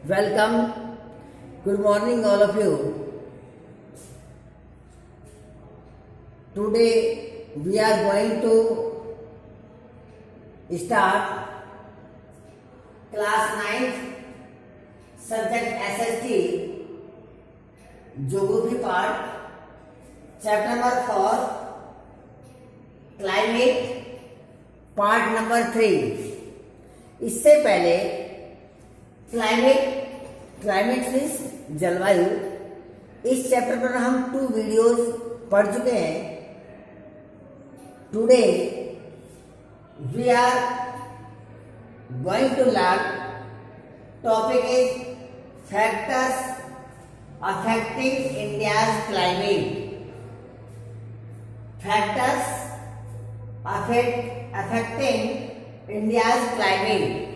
Welcome. Good morning, all of you. Today we are going to start class 9th subject SST geography part, chapter number 4 climate, part number 3. इससे पहले climate means जलवायु, इस chapter पर हम 2 videos पढ़ चुके हैं. Today we are going to learn topic is factors affecting India's climate. Factors affecting India's climate.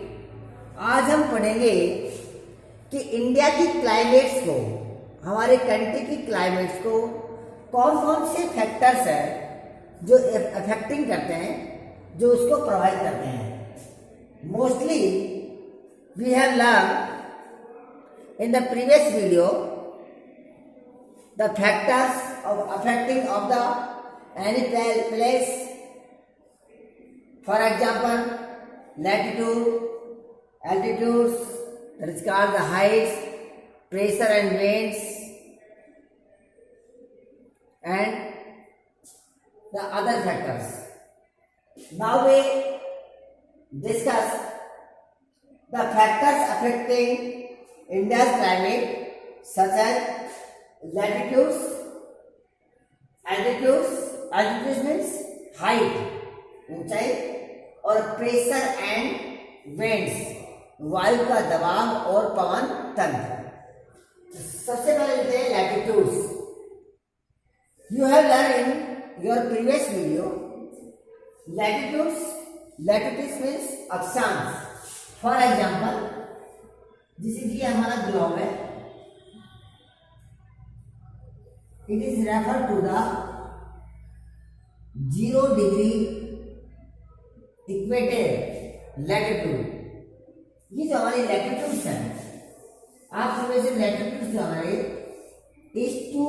आज हम पढ़ेंगे कि इंडिया की क्लाइमेट्स को, हमारे कंट्री की क्लाइमेट्स को कौन कौन से फैक्टर्स हैं जो अफेक्टिंग करते हैं, जो उसको प्रभावित करते हैं. Mostly we have learn in the previous video the factors of affecting of the any place. For example latitude, altitudes, that is called the heights, pressure and winds, and the other factors. Now we discuss the factors affecting India's climate such as latitudes, altitudes means height, ऊंचाई, और pressure and winds, वायु का दबाव और पवन तंत्र. सबसे पहले लेते हैं latitudes. You have learn in your previous video latitudes means अक्षांश. फॉर एग्जाम्पल जैसे कि हमारा ग्लोब है, it is refer to the 0 degree equator latitude. ये जो हमारी लैटिट्यूड्स हैं, आप समझ से लैटिट्यूड्स जो हमारे ईस्ट टू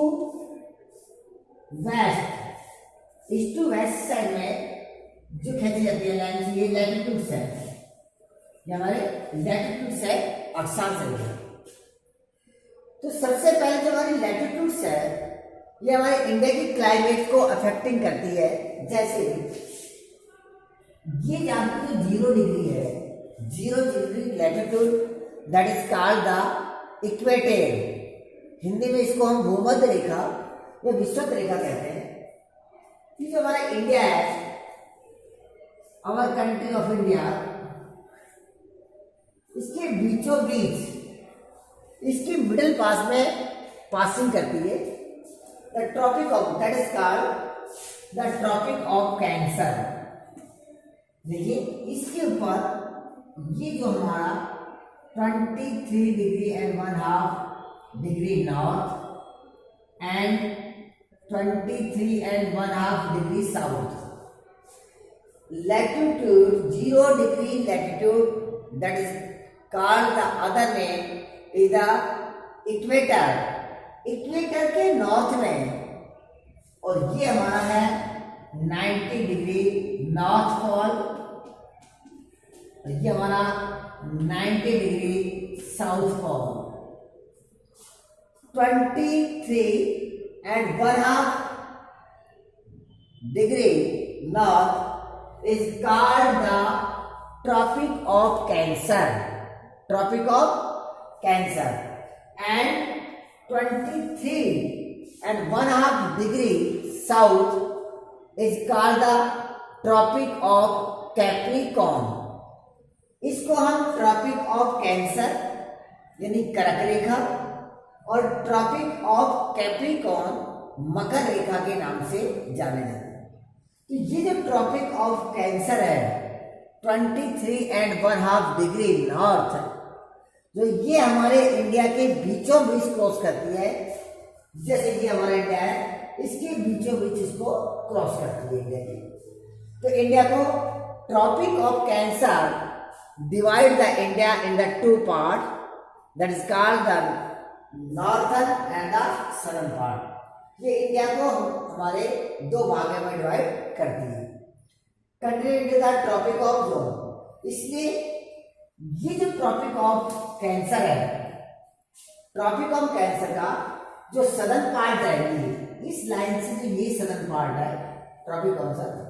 वेस्ट साइड में जो खींची जाती है लाइन, ये लैटिट्यूड्स है, ये हमारे लैटिट्यूड्स है, अक्षांश है. तो सबसे पहले जो हमारी लैटिट्यूड्स है, ये हमारे इंडिया की क्लाइमेट को अफेक्टिंग करती है. जैसे ये आपकी जो 0 डिग्री है, 0 degree latitude, that is called the equator. Hindi में इसको हम भूमध्य रेखा या विषुवत रेखा कहते हैं. ये जो हमारा इंडिया है, आवर कंट्री ऑफ इंडिया, इसके बीचों बीच, इसकी मिडिल पास में पासिंग करती है the tropic of, that is called the tropic of Cancer. देखिए इसके ऊपर ये जो हमारा 23 degree and 1/2 degree north and 23 and 1/2 degree south, latitude 0 degree latitude, that is called the other name is the equator. Equator के north में, और ये हमारा है 90 डिग्री नॉर्थ पोल, ये हमारा 90 degree south pole. 23 and 1/2 degree north is called the tropic of Cancer, and 23 and 1/2 degree south is called the tropic of Capricorn. इसको हम ट्रॉपिक ऑफ कैंसर यानी कर्क रेखा और ट्रॉपिक ऑफ कैप्रिकॉर्न मकर रेखा के नाम से जाने जाते हैं. तो ये जो ट्रॉपिक ऑफ कैंसर है 23 एंड 1/2 डिग्री नॉर्थ, जो ये हमारे इंडिया के बीचों बीच क्रॉस करती है. जैसे ये हमारा इंडिया है, इसके बीचों बीच इसको क्रॉस करती है इंडिया की. तो इंडिया को Tropic of Cancer divide the India in the 2 parts, that is called the northern and the southern part. ये इंडिया को हमारे दो भागों में डिवाइड करती है, country into the tropic of zone. इसलिए ये जो ट्रॉपिक ऑफ कैंसर है, ट्रॉपिक ऑफ कैंसर का जो सदर्न पार्ट है, इस लाइन से जो ये सदर्न पार्ट है ट्रॉपिक ऑफ सदर्न,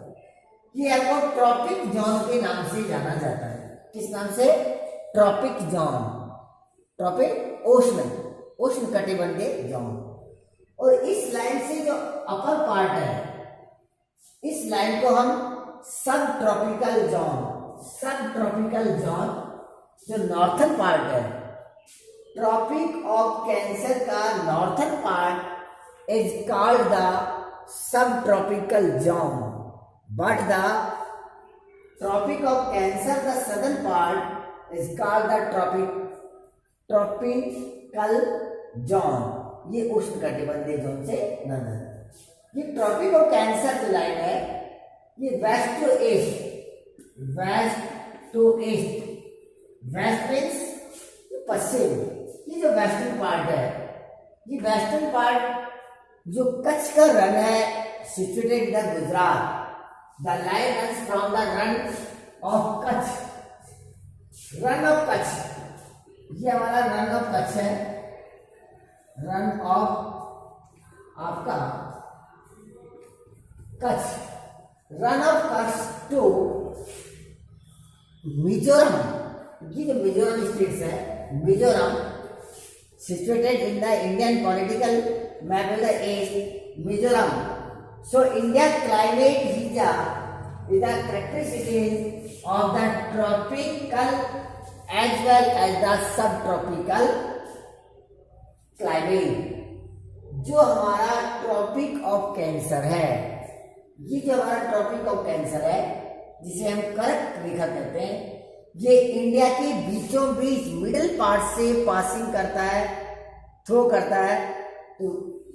ये आपको ट्रॉपिक जोन के नाम से जाना जाता है। किस नाम से? ट्रॉपिक जोन, ट्रॉपिक उष्ण कटिबंधीय जोन। और इस लाइन से जो अपर पार्ट है, इस लाइन को हम सब ट्रॉपिकल जोन, जो नॉर्थन पार्ट है, ट्रॉपिक ऑफ कैंसर का northern part is called the सब tropical zone, but the tropic of cancer the southern part is called the tropical zone. ये उष्ण कटिबंधीय जोन से नजर है। ये ट्रॉपिक ऑफ कैंसर जो लाइन है, ये west to east, west means पश्चिम। ये जो वेस्टर्न पार्ट है, ये वेस्टर्न पार्ट जो कच्छ का रन है, situated in the Gujarat. The line runs from the Rann of Kutch, ये हमारा रन ऑफ कच्छ है, रन ऑफ आपका कच्छ, रन ऑफ कच्छ टू मिजोरम। ये जो मिजोरम स्टेट्स है, Mizoram situated in the Indian political map of the east, Mizoram. So India climate is the characteristics of the tropical as well as the subtropical climate. जो हमारा tropic of Cancer है, ये जो हमारा tropic of Cancer है, जिसे हम कर्क रेखा कहते हैं, ये इंडिया के बीचों बीच मिडिल पार्ट से पासिंग करता है, थ्रो करता है। तो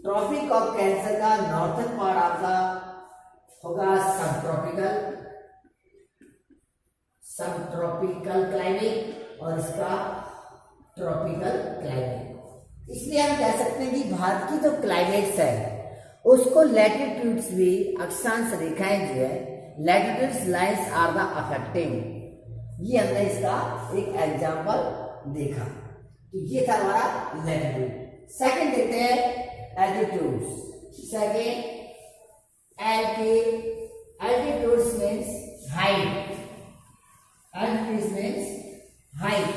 ट्रॉपिक ऑफ कैंसर का नॉर्थन पार्ट आपका होगा सबट्रॉपिकल क्लाइमेट और इसका ट्रॉपिकल क्लाइमेट। इसलिए हम कह सकते हैं कि भारत की जो क्लाइमेट्स है, उसको लैटिट्यूड्स भी, अक्षांश रेखाएं जो है, latitudes lines are the affecting. ये हमने इसका एक एग्जांपल देखा। तो ये था हमारा लैटिट्यूड। सेकंड देखते हैं altitudes. Second altitudes means height, altitudes means height.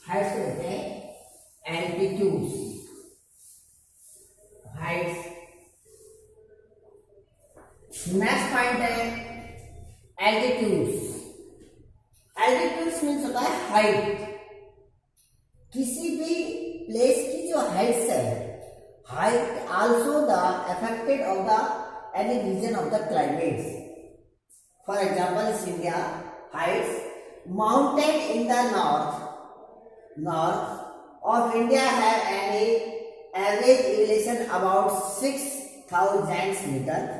Heights को कहते हैं एल्टीट्यूड्स, हाइट्स। नेक्स्ट पॉइंट है एल्टीट्यूड्स। एल्टीट्यूड्स मीन्स होता है हाइट। किसी भी प्लेस की जो हाइट्स है, height also the affected of the any region of the climates. For example इस India heights mountain in the north of India have an average elevation about 6,000 meters,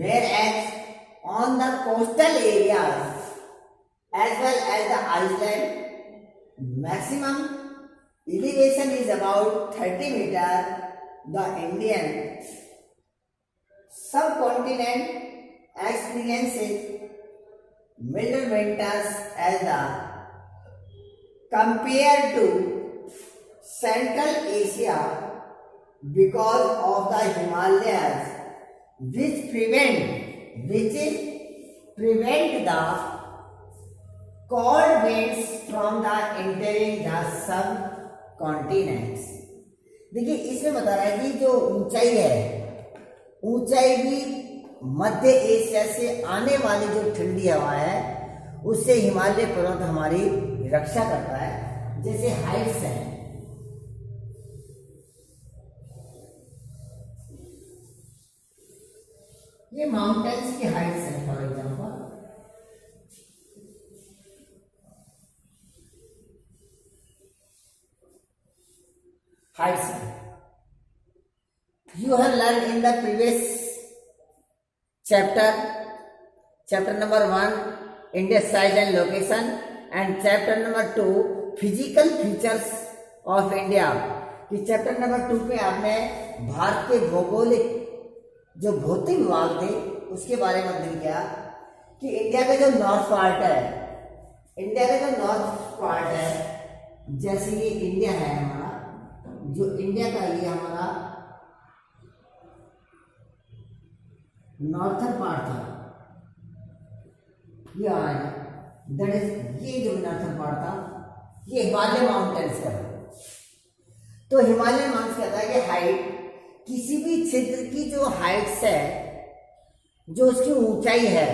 whereas on the coastal areas as well as the island maximum elevation is about 30 meters. The Indian subcontinent experiences milder winters as the compared to Central Asia because of the Himalayas, which prevent the cold winds from the entering the subcontinents. देखिए इसमें बता रहा है कि जो ऊंचाई है, ऊंचाई भी मध्य एशिया से आने वाली जो ठंडी हवा है, उससे हिमालय पर्वत हमारी रक्षा करता है। जैसे हाइट्स हैं, ये माउंटेन्स की हाइट्स हैं। फॉर एग्जांपल heights है. You have learned in the previous chapter number 1, India's size and location, and chapter number 2, physical features of India. कि चैप्टर नंबर 2 पे आपने भारत के भौगोलिक जो भौतिक भाग थे उसके बारे में अध्ययन किया कि इंडिया का जो नॉर्थ पार्ट है, जैसे ये इंडिया है हमारा, जो इंडिया का ये हमारा नॉर्थन पार्ट था, ये आया दैट इज, ये जो नॉर्थन पार्ट था ये हिमालय माउंटेन्स का है. तो हिमालय माउंटेन्स कहता है कि हाइट, किसी भी क्षेत्र की जो हाइट्स है, जो उसकी ऊंचाई है,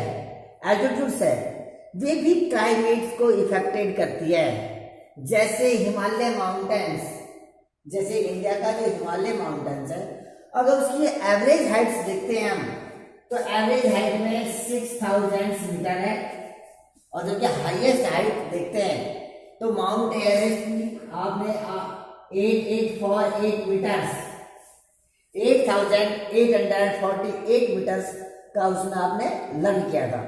एल्टीट्यूड्स है, वे भी क्लाइमेट्स को इफेक्टेड करती है. जैसे हिमालय माउंटेन्स, जैसे इंडिया का जो हिमालय माउंटेन्स है, अगर उसकी एवरेज हाइट्स देखते हैं हम, तो एवरेज हाइट में 6000 मीटर है, और जो कि हाईएस्ट हाइट देखते हैं तो माउंट एवरेस्ट की आपने 848 मीटर्स, 8848 मीटर्स का उसमें आपने लर्न किया था.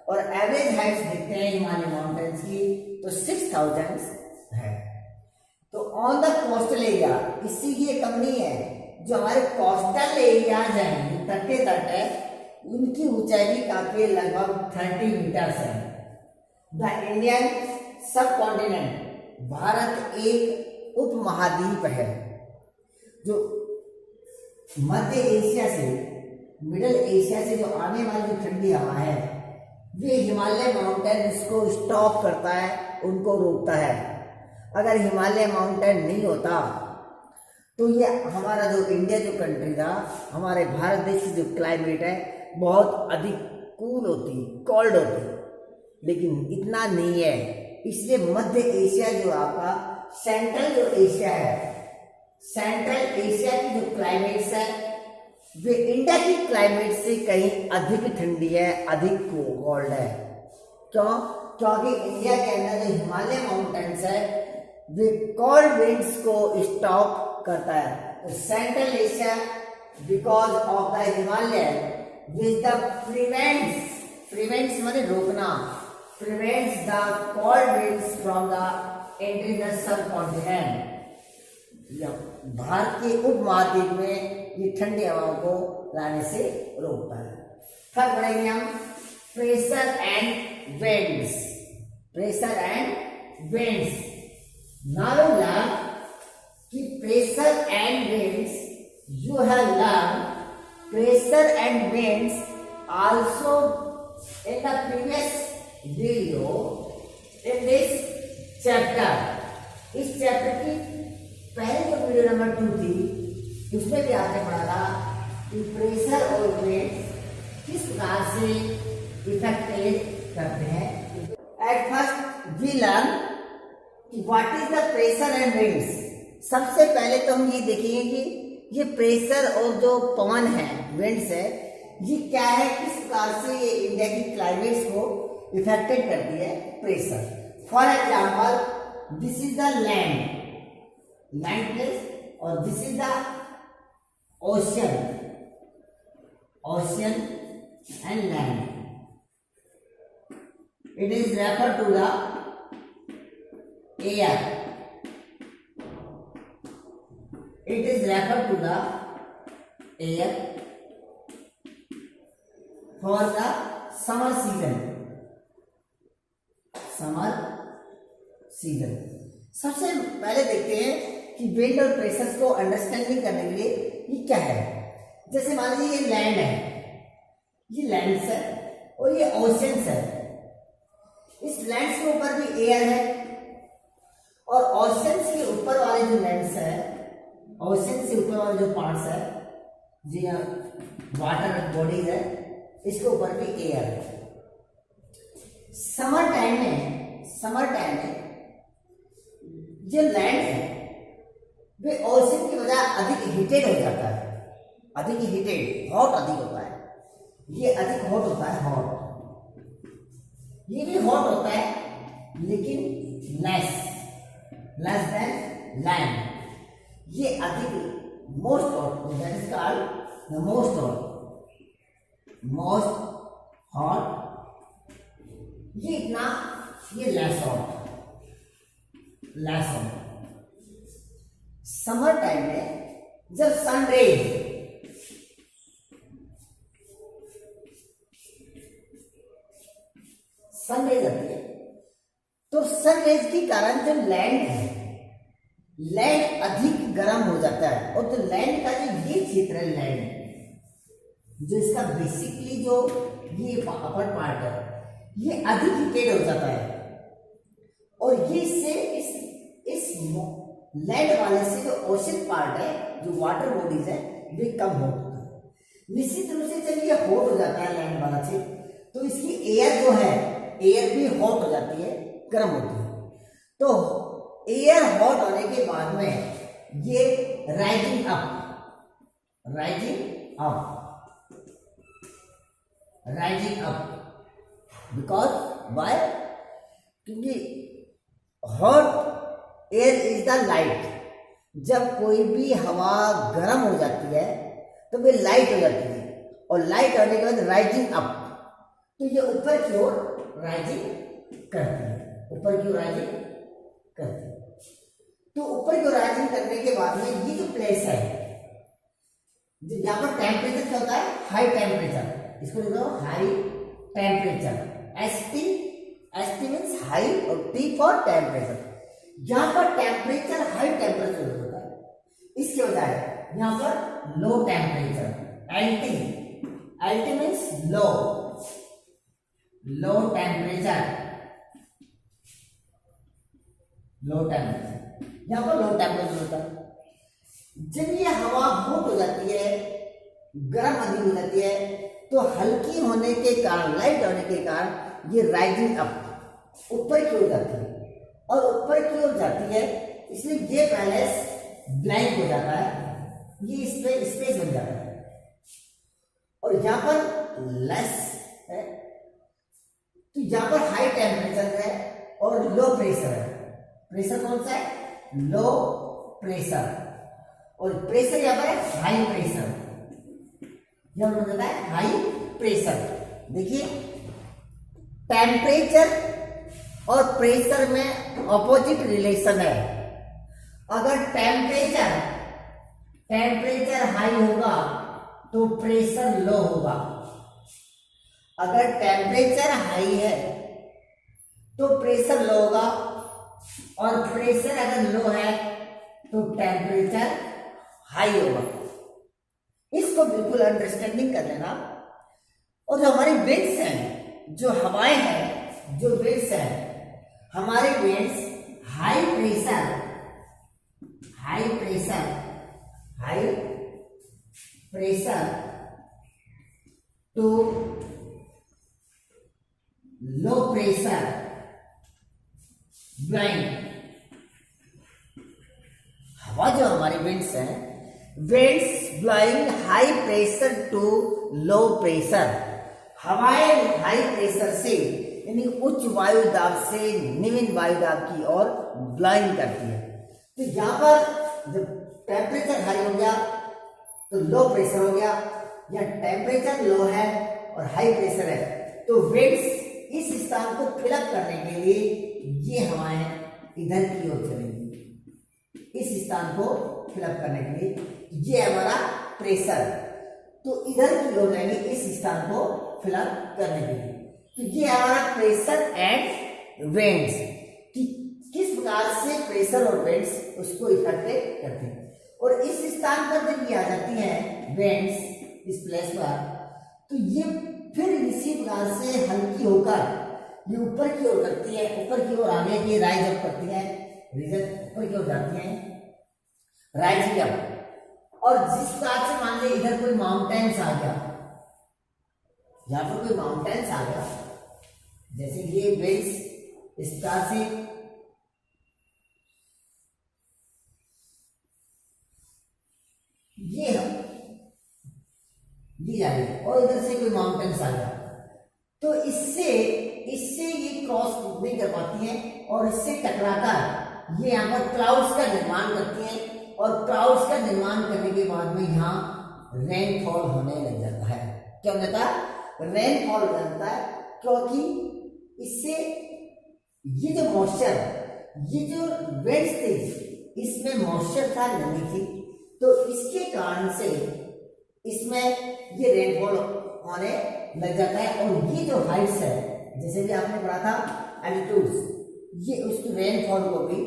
और एवरेज हाइट्स देखते हैं हिमालय माउंटेन्स की तो 6000 है. तो ऑन द कोस्टल एरिया, इससे ये कम नहीं है, जो हमारे कोस्टल एरियाज हैं, तट है, उनकी ऊंचाई भी काफी लगभग 30 मीटर्स है. द इंडियन सब कॉन्टिनेंट, भारत एक उपमहाद्वीप है. जो मध्य एशिया से, मिडल एशिया से जो आने वाली जो ठंडी हवा है, वे हिमालय माउंटेन्स को स्टॉप करता है, उनको रोकता है. अगर हिमालय माउंटेन नहीं होता तो ये हमारा जो इंडिया जो कंट्री था, हमारे भारत देश की जो क्लाइमेट है बहुत अधिक कूल होती, कोल्ड होती, लेकिन इतना नहीं है. इसलिए मध्य एशिया जो आपका सेंट्रल जो एशिया है, सेंट्रल एशिया की जो क्लाइमेट्स है वे इंडिया की क्लाइमेट से कहीं अधिक ठंडी है, अधिक कोल्ड है. क्यों? क्योंकि इंडिया के अंदर जो हिमालय माउंटेन्स है वे कोल्ड विंड्स को स्टॉप करता है. तो central Asia because of the Himalaya which the prevents माने रोकना, prevents the cold winds from the entering the subcontinent. Bharat के उपमहाद्वीप में ये ठंडी हवाओं को लाने से रोकता है. थर्ड पढ़ेंगे हम pressure and winds. Pressure and winds. Now learn कि pressure and winds, you have learn pressure and winds also in the previous video in this chapter. इस चैप्टर की पहले जो वीडियो नंबर 2 थी उसमें भी आपने पढ़ा था कि प्रेशर और विंड्स किस प्रकार से इफेक्टेड करते हैं. At first we learn what is the pressure and winds. सबसे पहले तो हम ये देखेंगे कि ये प्रेशर और जो पवन है, विंड्स है, ये क्या है, किस प्रकार से ये इंडिया की क्लाइमेट्स को इफेक्टेड करती है. Pressure, for example this is the land place, और this is the ocean and land. It is refer to the air. It is referred to the air for the summer season. सबसे पहले देखते हैं कि wind और pressures को understanding करने के लिए ये क्या है. जैसे मान लीजिए ये लैंड है, ये लैंड्स है और ये ओशियंस है. इस लैंड्स के ऊपर भी एयर है, और ओशियंस के ऊपर वाले जो लैंड्स है, ओशन से ऊपर वाले जो पार्ट्स है, जी हाँ, वाटर बॉडीज है, इसके ऊपर भी एयर है. समर टाइम में जो लैंड है वे ओशन की वजह अधिक हीटेड हो जाता है, अधिक हीटेड, हॉट अधिक होता है. ये अधिक हॉट होता है, हॉट. ये भी हॉट होता है लेकिन लेस देन लैंड. ये अधिक most hot, that is called the most hot, ये इतना, ये लेस हॉट। समर टाइम में जब सनरेज आती है तो सनरेज के कारण जो लैंड है, लैंड अधिक गर्म हो जाता है। और जो लैंड का जो ये क्षेत्र है, लैंड जो इसका बेसिकली जो ये अपर पार्ट है, ये अधिक हीटेड हो जाता है। और ये इससे इस लैंड वाले से जो ओशन पार्ट है, जो वाटर बॉडीज है, वे कम हॉट होता है। निश्चित रूप से जब ये हॉट हो जाता है लैंड वाला से, तो इसकी एयर जो है, एयर भी हॉट हो जाती है, गर्म होती है। तो एयर हॉट होने के बाद में ये राइजिंग अप बिकॉज वाई, क्योंकि hot air is the light. जब कोई भी हवा गर्म हो जाती है तो वे लाइट हो जाती है, और लाइट होने के बाद राइजिंग अप, तो ये ऊपर की ओर राइजिंग करती है, ऊपर की ओर राइजिंग करती है। तो ऊपर की ओर राइजिंग करने के बाद में ये जो प्लेस है, यहाँ पर टेम्परेचर क्या होता है, हाई टेम्परेचर, इसको लिखो high temperature. S T means high और टी फॉर टेम्परेचर। यहाँ पर टेम्परेचर हाई टेम्परेचर होता है, इसके बजाय यहाँ पर low temperature, L T means low temperature, यहाँ पर लो टेम्परेचर होता है। जब ये हवा हॉट हो जाती है, गर्म अधिक हो जाती है, तो हल्की होने के कारण, लाइट होने के कारण ये राइजिंग अप ऊपर की ओर जाती है, और ऊपर की ओर जाती है, इसलिए ये पैलेस ब्लैंक हो जाता है, ये इस पे स्पेस बन जाता है। और यहाँ पर लेस है, तो यहाँ पर हाई टेम्परेचर है और लो प्रेशर है। प्रेशर कौन सा है, लो प्रेशर, और प्रेशर यहाँ पर है हाई प्रेशर, यह हो जाता है हाई प्रेशर। देखिए टेम्परेचर और प्रेशर में ऑपोजिट रिलेशन है। अगर टेम्परेचर हाई होगा तो प्रेशर लो होगा, अगर टेम्परेचर हाई है तो प्रेशर लो होगा, और प्रेशर अगर लो है तो टेम्परेचर हाई होगा। इसको बिल्कुल अंडरस्टैंडिंग कर लेना। और जो हमारी विंड्स हैं, जो हवाएं हैं, जो विंड्स हैं, हमारे winds high pressure to low pressure blind. हवा जो हमारी विंड्स हैं, winds blowing high pressure to low pressure, हवाएं हाई प्रेशर से यानी उच्च वायु दाब से निम्न वायु दाब की ओर ब्लोइंग करती है। तो यहाँ पर जब टेम्परेचर हाई हो गया तो लो प्रेशर हो गया, या टेम्परेचर लो है और हाई प्रेशर है, तो विंड्स इस स्थान को फिलअप करने के लिए ये हवाएं इधर की ओर चलेंगी, इस स्थान को फिलअप करने के लिए ये हमारा प्रेशर, तो इधर की ओर जाएंगे इस स्थान को फिलअप करने के लिए। तो ये हमारा प्रेशर एंड विंड्स, किस प्रकार से प्रेशर और विंड्स उसको इफेक्ट करते हैं। और इस स्थान पर जब ये आ जाती हैं विंड्स इस प्लेस पर, तो ये फिर इसी प्रकार से हल्की होकर ये ऊपर की ओर करती है, ऊपर की ओर आगे की राइज अप करती है, ऊपर की ओर जाती है राइजिंग अप। और जिस प्रकार से मान लीजिए इधर कोई माउंटेन्स आ गया, यहाँ पर कोई माउंटेन्स आ गया, जैसे ये विंड्स इस प्रकार से ये जा रही है, और इधर से कोई माउंटेन्स आ गया, तो इससे ये क्रॉस नहीं कर पाती है, और इससे टकराकर ये यहाँ पर क्लाउड्स का निर्माण करती है, और क्लाउड्स का निर्माण करने के बाद में यहाँ रेनफॉल होने लग जाता है। क्या हो जाता है? रेनफॉल हो जाता है, क्योंकि इससे ये जो मॉइस्चर, ये जो वेट्स थे, इसमें मॉइस्चर था, नमी थी, तो इसके कारण से इसमें ये रेनफॉल होने लग जाता है। और ये जो हाइट्स है, जैसे भी आपने पढ़ा था एल्टीट्यूड्स, ये उस रेनफॉल को भी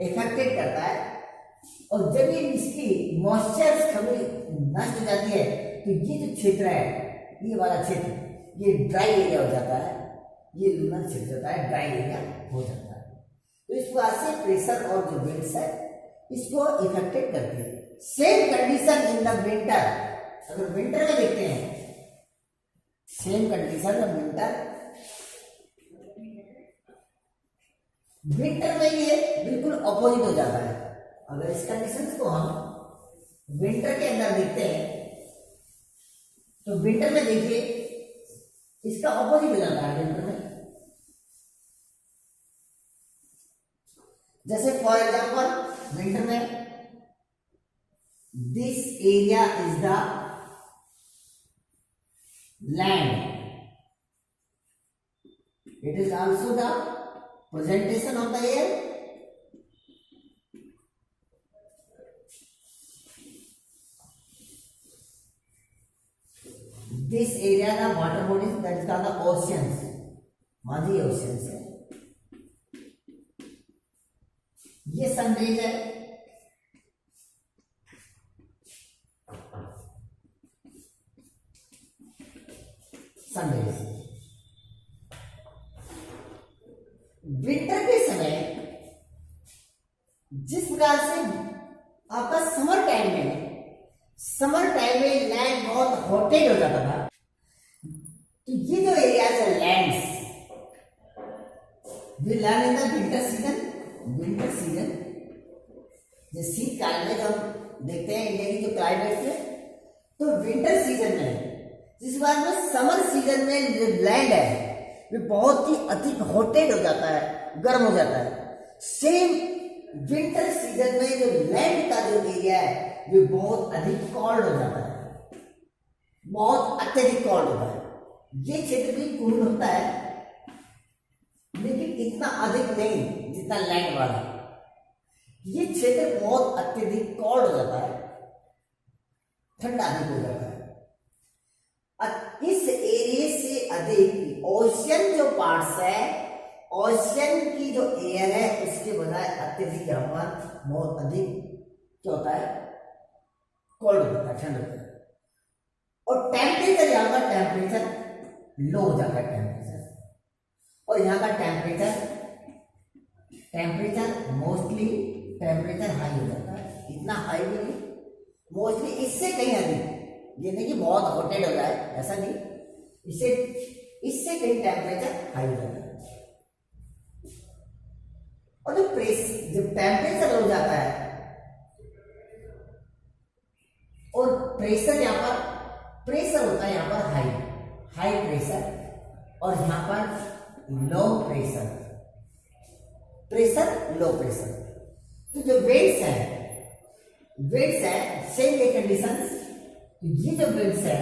इफेक्टेड करता है। और जब ये इसकी मॉइस्चर कभी नष्ट हो जाती है, तो ये जो क्षेत्र है, ये वाला क्षेत्र, ये ड्राई एरिया हो जाता है, ये लूनर क्षेत्र होता है, ड्राई एरिया हो जाता है। तो इस प्रकार से प्रेशर और जो विंड्स है, इसको इफेक्टेड करती है। Same condition in the winter, अगर विंटर में देखते हैं, same condition in winter, winter में ये बिल्कुल अपोजिट हो जाता है। अगर इस कंडीशंस को हम विंटर के अंदर देखते हैं, तो विंटर में देखिए इसका अपोजिट हो जाता है। विंटर में जैसे फॉर एग्जांपल विंटर में this area is the land, it is also the presentation of the air, this area the water bodies, that is called the oceans, मान लीजिए oceans है, ये सनरेज है, सनरेज। विंटर के समय जिस प्रकार से आपका समर टाइम में लैंड बहुत हॉटेड हो जाता था, तो ये जो एरियाज है lands will learn in the winter season, जो शीतकाल में जो देखते हैं इंडिया की जो क्लाइमेट है, तो विंटर सीजन में जिस बार में समर सीजन में जो लैंड है वे बहुत ही अधिक हॉटेड हो जाता है, गर्म हो जाता है। सेम विंटर सीजन में जो लैंड का जो एरिया है वे बहुत अधिक कोल्ड हो जाता है, बहुत अत्यधिक कोल्ड होता है। ये क्षेत्र भी कूल होता है, लेकिन इतना अधिक नहीं जितना लैंड वाला। ये क्षेत्र बहुत अत्यधिक कोल्ड हो जाता है, ठंडा अधिक हो जाता है। इस एरिया से अधिक ओशियन जो पार्ट्स है, ओशियन की जो एयर है, उसके बजाय अत्यधिक यहाँ पर बहुत अधिक क्या होता है, कोल्ड होता है, ठंड होता है। और टेम्परेचर यहाँ का टेम्परेचर लो हो जाता है टेम्परेचर, और यहाँ का टेम्परेचर मोस्टली टेम्परेचर हाई हो जाता है, इतना हाई भी नहीं, मोस्टली इससे कहीं अधिक, ये नहीं कि बहुत हॉटेड हो जाए, ऐसा नहीं, इससे कहीं टेम्परेचर हाई हो जाता है। और जब टेम्परेचर हो जाता है और प्रेशर यहाँ पर, प्रेशर होता है यहाँ पर हाई प्रेशर, और यहाँ पर लो प्रेशर। तो जो वेट्स है सेम ये कंडीशंस, ये जो विंड्स है,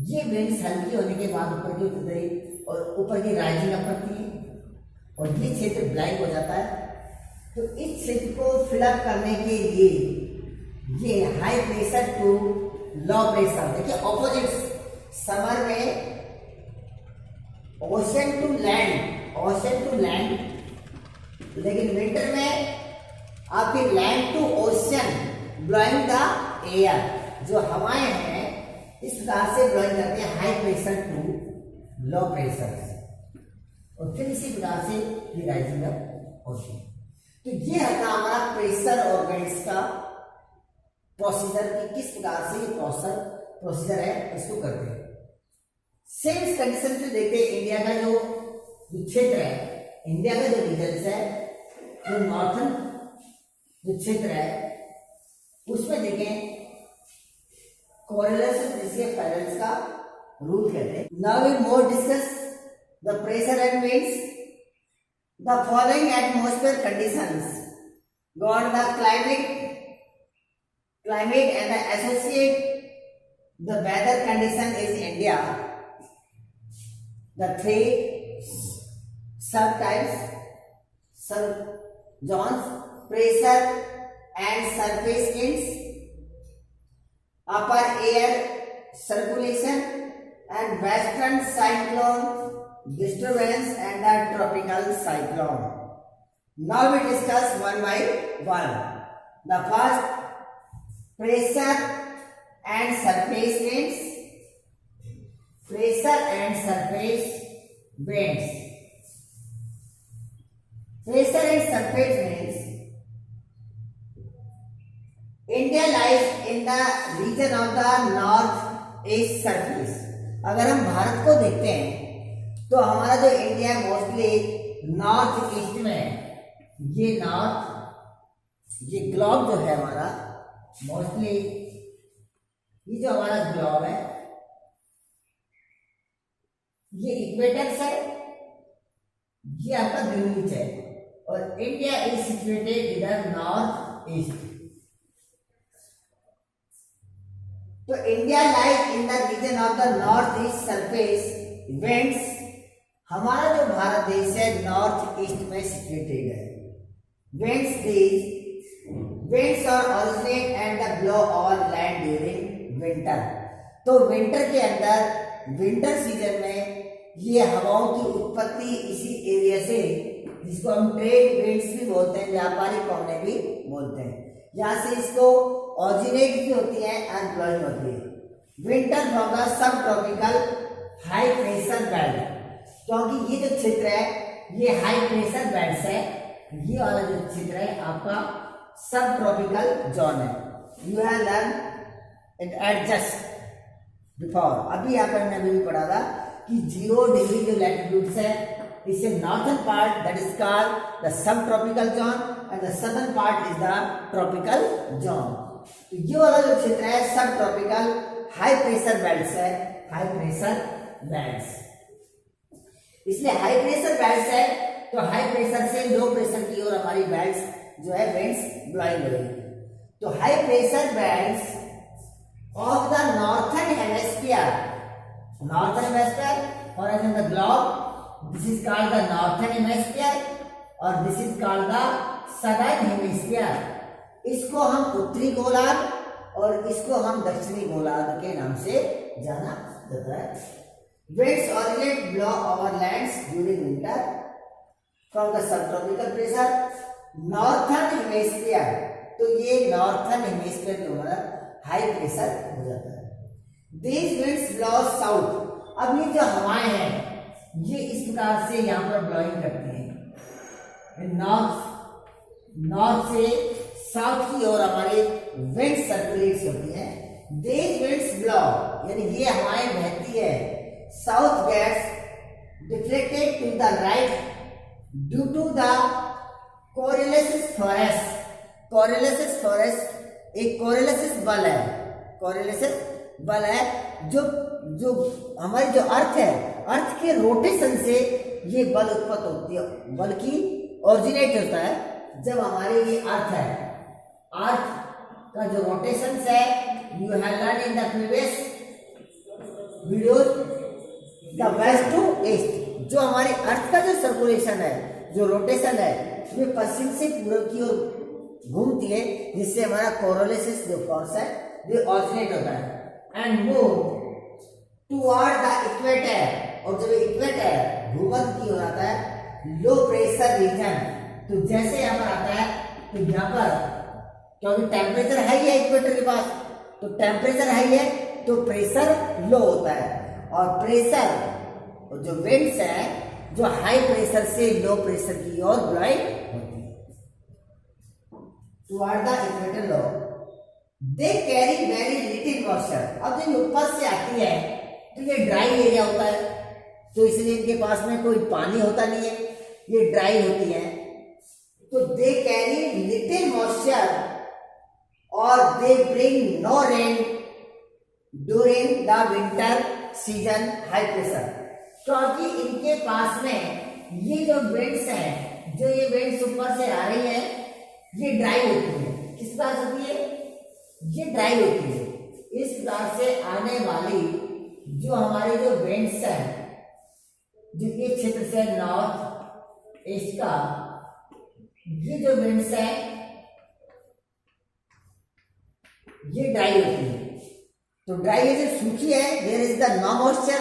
ये विंड्स हल्की होने के बाद ऊपर की उतरती है और ऊपर की राइजिंग अप करती है, और ये क्षेत्र ब्लैंक हो जाता है। तो इस क्षेत्र को फिलअप करने के लिए ये high pressure to low pressure, देखिए ऑपोजिट, समर में ओशन टू लैंड, लेकिन विंटर में आपकी land to ocean blowing the air, जो हवाएं हैं इस प्रकार से ब्लोइंग करते हैं high pressure to low pressure, और फिर इसी प्रकार से ये राइजिंग अप होती है। तो ये है हमारा प्रेशर और विंड्स का प्रोसीजर, कि किस प्रकार से ये प्रोसीजर है, इसको करते हैं। सेम कंडीशन से देखते हैं इंडिया का जो क्षेत्र है, इंडिया का जो रीजन है, जो नॉर्थन जो क्षेत्र है, उसमें देखें कोरिलेशन जिसके पैरेंट्स का रूल कहते हैं। Now we more discuss the pressure and winds. The following atmosphere conditions govern the climate climate and the associate the weather condition is India. The three subtypes, zones, pressure and surface winds, upper air circulation and western cyclone disturbance and the tropical cyclone. Now we discuss one by one. The first, pressure and surface winds. Pressure and surface winds. Pressure and surface winds. India lies in the region of the north east surface. अगर हम भारत को देखते हैं तो हमारा जो India mostly north east में है। ये नॉर्थ, ये ग्लोब जो है हमारा मोस्टली, ये जो हमारा ग्लोब है ये इक्वेटर से, ये आपका ग्रीनविच है और इंडिया इज सिचुएटेड इधर नॉर्थ ईस्ट। तो India lies in the region of the north east surface events. हमारा जो भारत देश है नॉर्थ ईस्ट में सिचुएटेड है। winds are originate and the blow over land during winter। तो विंटर के अंदर, विंटर सीजन में ये हवाओं की उत्पत्ति इसी एरिया से, जिसको हम ट्रेड विंड्स भी बोलते हैं, व्यापारिक पवनें भी बोलते हैं, यहाँ से इसको ऑरिजिनेट भी होती है एंड ब्लोइंग होती है। Winter from the sub tropical high pressure belt, क्योंकि ये जो क्षेत्र है ये हाई प्रेशर बेल्ट है। ये वाला जो क्षेत्र है आपका सब ट्रॉपिकल जोन है। You have learn it adjust before. अभी यहाँ पर हमने अभी भी पढ़ा था कि 0 डिग्री जो लैटिट्यूड है इससे northern part that is called the सब tropical zone and the southern part is the tropical zone. तो ये वाला जो क्षेत्र है सब ट्रॉपिकल हाई प्रेशर बेल्ट है, हाई प्रेशर बेल्ट। इसलिए हाई प्रेशर बेल्ट है तो हाई प्रेशर से लो प्रेशर की ओर हमारी बेल्ट जो है विंड्स ब्लोइंग होगी। तो high pressure belt of the northern hemisphere, northern hemisphere for example globe, this is called the northern hemisphere और this is called the southern hemisphere. इसको हम उत्तरी गोलार्ध और इसको हम दक्षिणी गोलार्ध के नाम से जाना जाता है। Winds originate blow over lands during winter from the subtropical pressure northern hemisphere। तो ये नॉर्थन हेमिस्फीयर के ऊपर हाई प्रेशर हो जाता है। These winds blow south। अब ये जो हवाएं हैं ये इस प्रकार से यहाँ पर ब्लोइंग करती हैं नॉर्थ से साउथ की ओर हमारे विंड सर्कुलेट्स होती हैं। These winds blow यानी ये हवाएं बहती है south gets deflected to the right due to the Coriolis force। Coriolis force एक Coriolis बल है, Coriolis बल है जो हमारी जो अर्थ है, अर्थ के रोटेशन से ये बल उत्पन्न होती है, बल की ओरिजिनेट होता है जब हमारे ये अर्थ है, अर्थ का जो रोटेशन है you have learn in the previous video the west to east. जो हमारे अर्थ का जो सर्कुलेशन है, जो रोटेशन है, ये पश्चिम से पूर्व की ओर घूमती है, जिससे हमारा कोरोलिसिस जो फोर्स है ये ऑरिजिनेट होता है and move toward the equator. और जब इक्वेटर भूमध्य की ओर आता है लो प्रेशर रीजन, तो जैसे यहाँ पर आता है तो यहाँ पर क्योंकि टेम्परेचर हाई है इक्वेटर के पास, तो टेम्परेचर हाई है तो प्रेशर लो होता है और प्रेशर जो विंड्स है जो हाई प्रेशर से लो प्रेशर की ओर ब्लोइंग होती है toward the equator low. They carry very little moisture. अब जब ऊपर से आती है तो ये ड्राई एरिया होता है, तो इसलिए इनके पास में कोई पानी होता नहीं है, ये ड्राई होती है। तो दे कैरी लिटिल मॉइस्चर और they bring no rain during the winter season high pressure. क्योंकि इनके पास में ये जो विंड्स हैं, जो ये विंड्स ऊपर से आ रही है ये ड्राई होती है। किस पास होती है? ये ड्राई होती है। इस प्रकार से आने वाली जो हमारी जो विंड्स है, जो इस क्षेत्र से नॉर्थ ईस्ट का, ये जो विंड्स है ये ड्राई होती है। तो ड्राई है, जो सूखी है, there is the no moisture,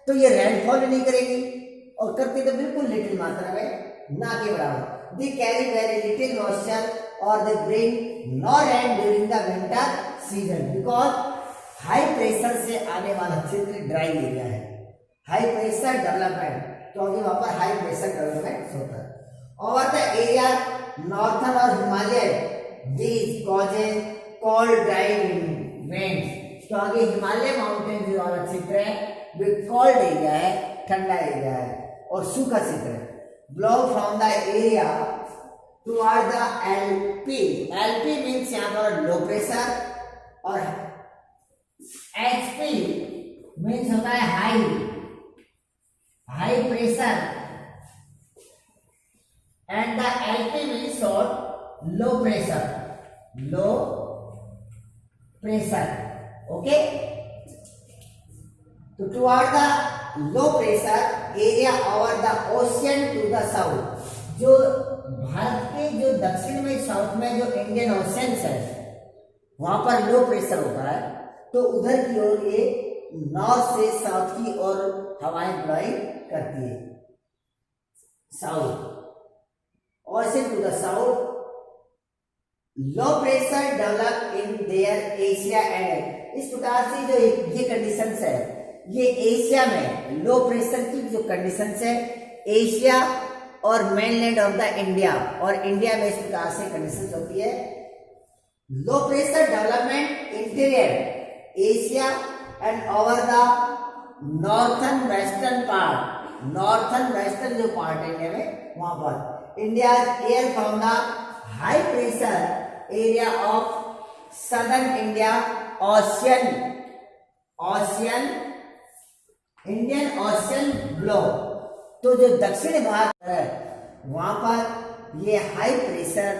तो ये रेनफॉल नहीं करेगी, और करती तो बिल्कुल लिटिल मात्रा में, ना के बराबर। They carry very little moisture और they bring no rain during the winter season, because high pressure से आने वाला क्षेत्र ड्राई एरिया है। हाई प्रेशर डेवलपमेंट, क्योंकि वहां पर हाई प्रेशर डेवलपमेंट होता है। ओवर द एरिया नॉर्थन और Himalaya, these causes cold dry winds, क्योंकि हिमालय माउंटेन जो वाला क्षेत्र है वो कोल्ड एरिया है, ठंडा एरिया है और सूखा क्षेत्र है। Blow from the area toward the L P, L P means यहाँ पर लो प्रेशर, और एचपी मीन्स होता है high pressure, and the L P means low pressure, okay. तो toward the low pressure area over the ocean to the south, जो भारत के जो दक्षिण में, साउथ में जो इंडियन ओशियन है, वहां पर लो प्रेशर होता है, तो उधर की ओर ये नॉर्थ से साउथ की ओर हवाएं ब्लोइंग करती है। South, ocean to the south, low pressure develop in there Asia and, इस प्रकार से जो ये कंडीशंस है, ये एशिया में लो प्रेशर की जो कंडीशंस है, एशिया और मेनलैंड ऑफ द इंडिया, और इंडिया में इस प्रकार से कंडीशंस होती है। Low pressure development interior Asia and over the northern western part, northern western जो पार्ट है इंडिया में, वहां पर India air from the high pressure area of southern India ocean Indian ocean blow, तो जो दक्षिण भाग है वहां पर ये हाई प्रेशर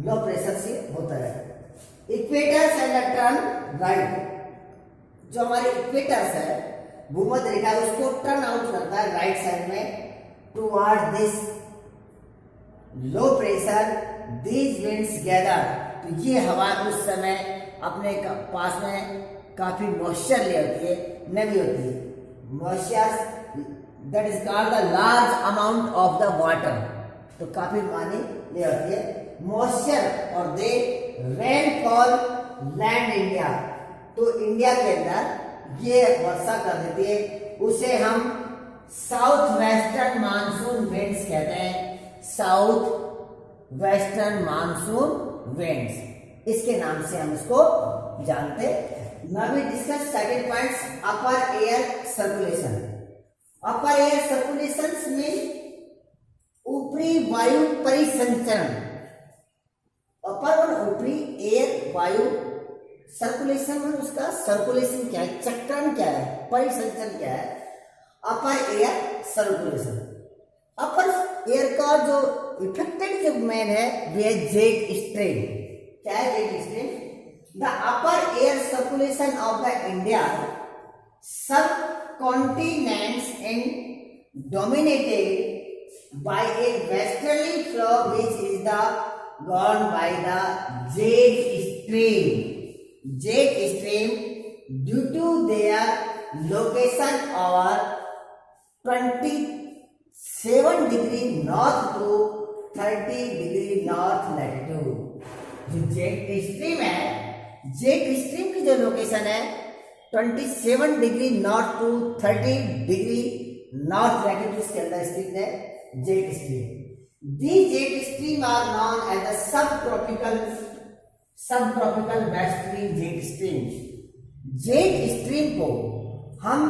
लो प्रेशर से होता है। इक्वेटर्स एंड टर्न राइट, जो हमारे इक्वेटर्स है, भूमध्य रेखा, उसको टर्न आउट करता है राइट साइड में toward this low pressure, these winds gather, तो ये हवा उस समय अपने पास में काफी मॉइस्चर ले होती है, नमी होती है, moisture, that is called the large amount of the water, तो काफी पानी ले होती है, मॉइस्चर, और दे रेनफॉल लैंड इंडिया, तो इंडिया के अंदर ये वर्षा कर देती है, उसे हम साउथ वेस्टर्न मानसून विंड्स कहते हैं, साउथ वेस्टर्न मानसून विंड्स, इसके नाम से हम इसको जानते हैं। Now we discuss second points, upper air circulation. Upper air circulation में ऊपरी वायु परिसंचरण, अपर और ऊपरी एयर वायु सर्कुलेशन में उसका सर्कुलेशन क्या है, चक्रण क्या है, परिसंचरण क्या है, अपर एयर सर्कुलेशन। अपर एयर का जो इफेक्टेड जो मैन है वह जेट स्ट्रीम, क्या है jet stream, the upper air circulation of the India subcontinents in dominated by a westerly flow which is the govern by the jet stream due to their location और 27 degree north to 30 degree north latitude. जो jet stream है, jet stream की जो location है 27 degree north to 30 degree north latitude के अंदर स्थित है jet stream. The jet stream are non as the subtropical westerly jet stream. Jet stream को हम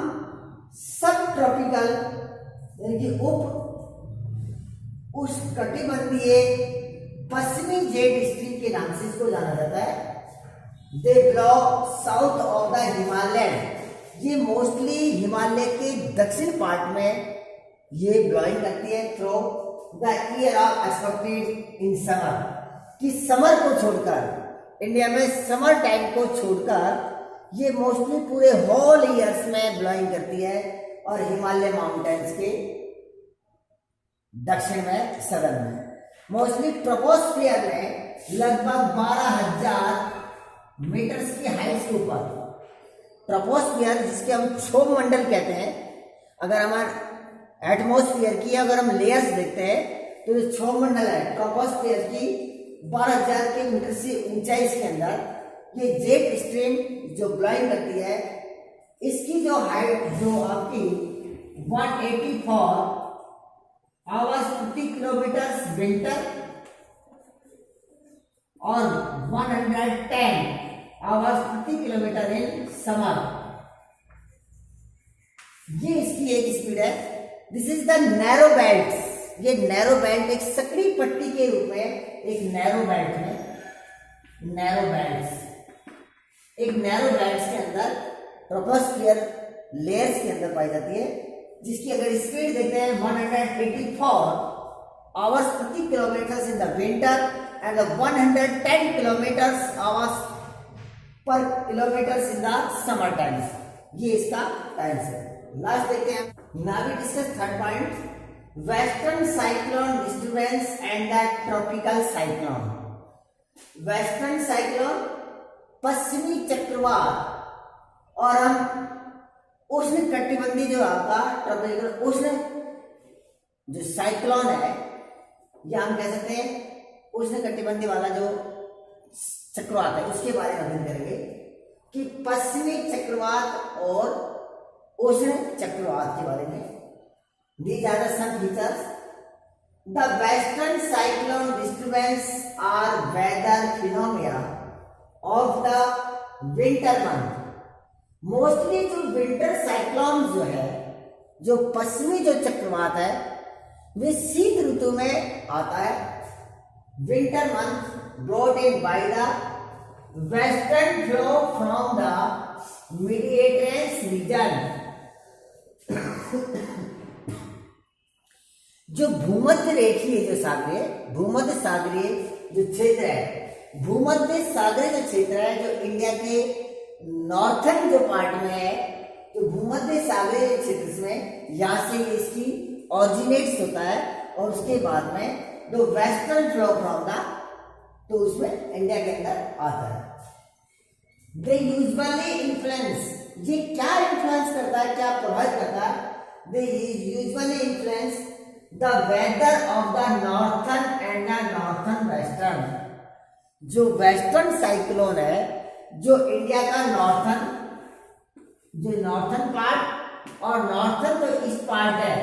सबट्रॉपिकल यानी कि उष्णकटिबंधीय पश्चिमी जेट स्ट्रीम के नाम से इसको जाना जाता है। They blow south of the Himalaya, ये मोस्टली हिमालय के दक्षिण पार्ट में ये ब्लोइंग करती है through the year of expected in summer, कि समर को छोड़कर इंडिया में समर टाइम को छोड़कर ये मोस्टली पूरे होल ईयर्स में ब्लोइंग करती है और हिमालय माउंटेन्स के दक्षिण में, सदर्न में। मोस्टली ट्रोपोस्फियर में लगभग 12,000 मीटर्स की हाइट के ऊपर, ट्रोपोस्फियर जिसके हम क्षोभ मंडल कहते हैं, अगर हमारे एटमॉस्फेयर की अगर हम लेयर्स देखते हैं तो जो क्षोभ मंडल है ट्रोपोस्फियर की 12,000 मीटर से ऊंचाई के अंदर ये जेट स्ट्रीम जो ब्लोइंग करती है, इसकी जो हाइट जो आपकी 184 आवर्स प्रति किलोमीटर विंटर और 110 आवर्स प्रति किलोमीटर इन समर, ये इसकी एक स्पीड है। This is the narrow belt. ये नैरो बेल्ट एक सकड़ी पट्टी के रूप में, एक नैरो बेल्ट में, नैरो बेल्ट, एक नैरो बेल्ट के अंदर ट्रोपोस्फियर लेयर्स के अंदर पाई जाती है, जिसकी अगर स्पीड देखते हैं 184 आवर्स प्रति kilometre in the winter and 110 kilometre hours per kilometre in the summer times, ये इसका टाइम्स है। लास्ट देखते हैं, now we discuss third point, western cyclone disturbance and the tropical cyclone. Western cyclone पश्चिमी चक्रवात और हम उष्ण कटिबंधी जो आपका ट्रॉपिकल उष्ण जो साइक्लोन है, या हम कह सकते हैं उष्ण कटिबंधी वाला जो चक्रवात है, उसके बारे में अध्ययन करेंगे कि पश्चिमी चक्रवात और उष्ण चक्रवात के बारे में। These are the some features. The western cyclone disturbance are weather phenomena of the winter month. Mostly जो विंटर साइक्लोन जो है, जो पश्चिमी जो चक्रवात है, वे शीत ऋतु में आता है। Winter month brought in by the western flow from the Mediterranean reason. जो भूमध्य रेखीय जो सागरीय, भूमध्य सागरीय जो क्षेत्र है, भूमध्य सागरीय जो क्षेत्र है, जो इंडिया के नॉर्थन जो पार्ट में है, तो भूमध्य सागरीय क्षेत्र में यहाँ से इसकी ऑरिजिनेट्स होता है और उसके बाद में जो वेस्टर्न फ्लो फ्रॉम द, तो उसमें इंडिया के अंदर आता है। दे यूजुअली इन्फ्लुएंस, ये क्या इन्फ्लुएंस करता है, क्या प्रभावित करता है? They usually influence the weather of the northern and the northern western. जो वेस्टर्न साइक्लोन है, जो इंडिया का नॉर्थन, जो नॉर्थन पार्ट और नॉर्थन जो ईस्ट पार्ट है,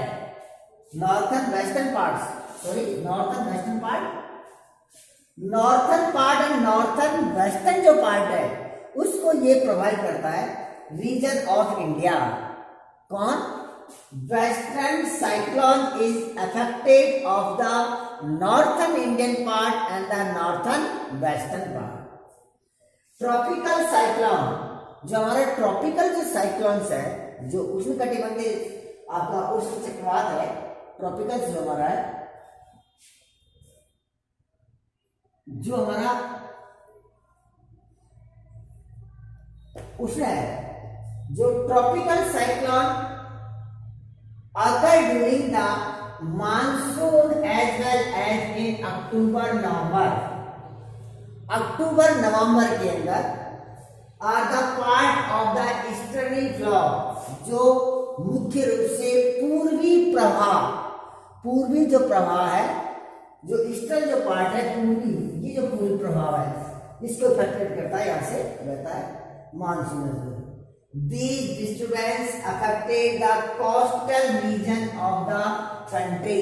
northern western part, sorry northern western part, northern part and northern western जो part है, उसको ये प्रभावित करता है रीजन ऑफ इंडिया। कौन? Western cyclone is affected of the northern Indian part and the northern western part. Tropical cyclone, जो हमारे ट्रॉपिकल जो साइक्लोन्स है, जो उष्ण कटिबंधीय आपका उष्ण चक्रवात है, ट्रॉपिकल जो हमारा है, जो हमारा उष्ण है, जो tropical cyclone occur during the monsoon as well as in October November. अक्टूबर नवंबर के अंदर are the part of the easterly flow, जो मुख्य रूप से पूर्वी प्रवाह, पूर्वी जो प्रवाह है, जो ईस्टर्न जो पार्ट है पूर्वी, ये जो पूर्वी प्रभाव है, इसको अफेक्टेड करता है, यहाँ से रहता है monsoon. These disturbance affected the coastal region of the country।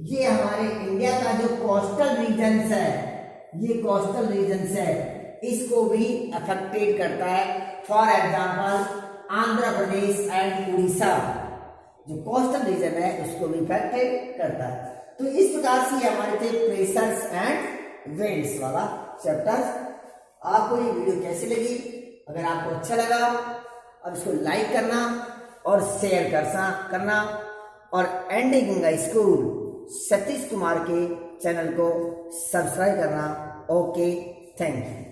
ये हमारे इंडिया का जो कोस्टल रीजन्स है, ये कोस्टल रीजन्स है, इसको भी अफेक्टेड करता है। For example Andhra Pradesh and Orissa, जो कोस्टल रीजन है उसको भी अफेक्टेड करता है। तो इस प्रकार से हमारे थे प्रेशर्स एंड विंड्स वाला चैप्टर्स। आपको ये वीडियो कैसी लगी? अगर आपको अच्छा लगा अब इसको लाइक करना और शेयर करना और एंडिंग गंगा स्कूल सतीश कुमार के चैनल को सब्सक्राइब करना। Okay, thank you.